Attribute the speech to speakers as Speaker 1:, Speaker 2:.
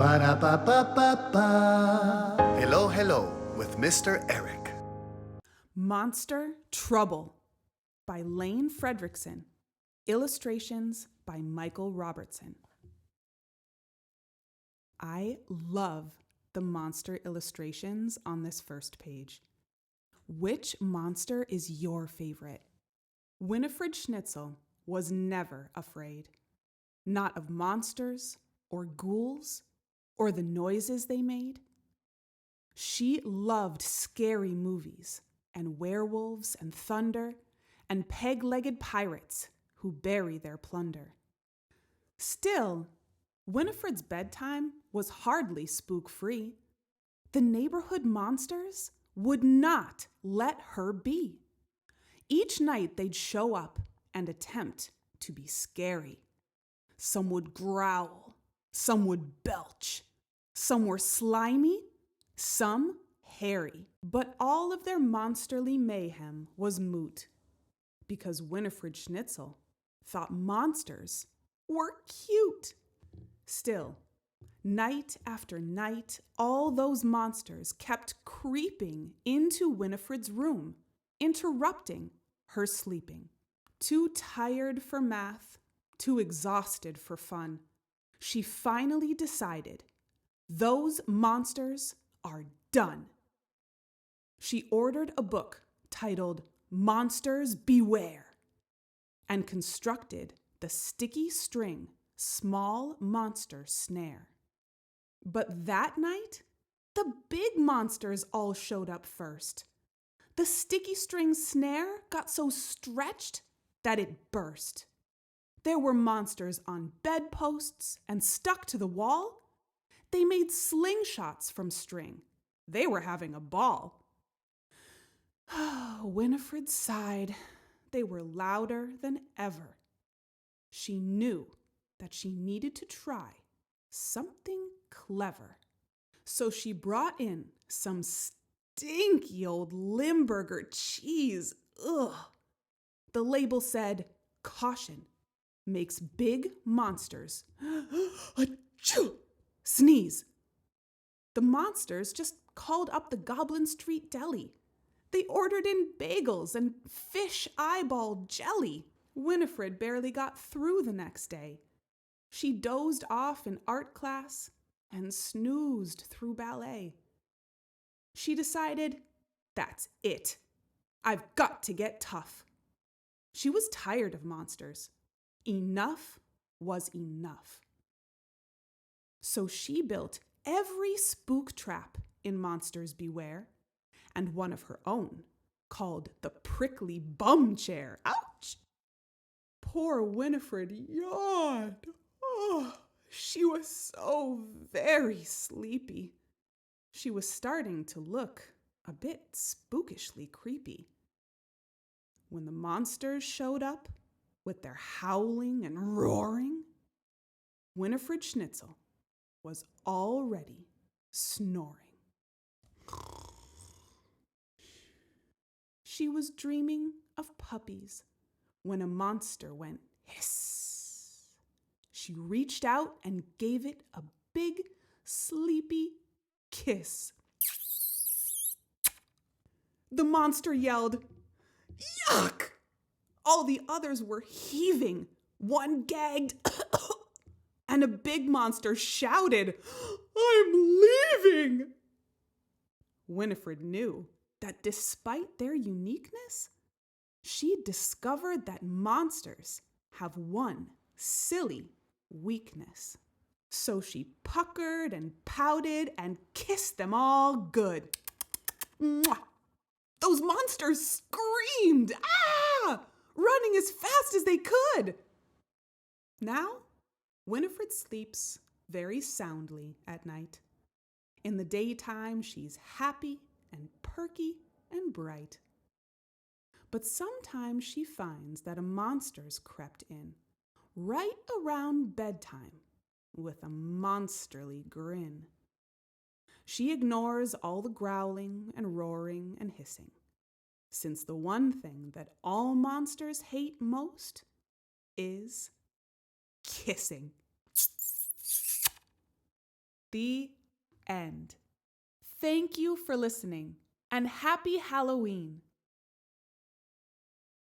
Speaker 1: Ba-da-ba-ba-ba-ba. Hello, hello with Mr. Eric.
Speaker 2: Monster Trouble by Lane Fredrickson. Illustrations by Michael Robertson. I love the monster illustrations on this first page. Which monster is your favorite? Winifred Schnitzel was never afraid. Not of monsters or ghouls or the noises they made. She loved scary movies and werewolves and thunder and peg-legged pirates who bury their plunder. Still, Winifred's bedtime was hardly spook-free. The neighborhood monsters would not let her be. Each night they'd show up and attempt to be scary. Some would growl, some would belch, some were slimy, some hairy. But all of their monsterly mayhem was moot, because Winifred Schnitzel thought monsters were cute. Still, night after night, all those monsters kept creeping into Winifred's room, interrupting her sleeping. Too tired for math, too exhausted for fun, she finally decided those monsters are done. She ordered a book titled Monsters Beware and constructed the sticky string small monster snare. But that night, the big monsters all showed up first. The sticky string snare got so stretched that it burst. There were monsters on bedposts and stuck to the wall. They made slingshots from string. They were having a ball. Winifred sighed. They were louder than ever. She knew that she needed to try something clever. So she brought in some stinky old Limburger cheese. Ugh. The label said, "Caution, makes big monsters achoo, sneeze." The monsters just called up the Goblin Street Deli. They ordered in bagels and fish eyeball jelly. Winifred barely got through the next day. She dozed off in art class and snoozed through ballet. She decided, that's it. I've got to get tough. She was tired of monsters. Enough was enough. So she built every spook trap in Monsters Beware, and one of her own, called the Prickly Bum Chair. Ouch! Poor Winifred yawned. Oh, she was so very sleepy. She was starting to look a bit spookishly creepy. When the monsters showed up with their howling and roaring, Winifred Schnitzel was already snoring. She was dreaming of puppies when a monster went hiss. She reached out and gave it a big, sleepy kiss. The monster yelled, "Yuck!" All the others were heaving. One gagged, and a big monster shouted, "I'm leaving!" Winifred knew that despite their uniqueness, she'd discovered that monsters have one silly weakness. So she puckered and pouted and kissed them all good. Mwah! Those monsters screamed, "Ah!" running as fast as they could. Now, Winifred sleeps very soundly at night. In the daytime, she's happy and perky and bright. But sometimes she finds that a monster's crept in, right around bedtime, with a monsterly grin. She ignores all the growling and roaring and hissing, since the one thing that all monsters hate most is kissing. The end. Thank you for listening, and happy Halloween!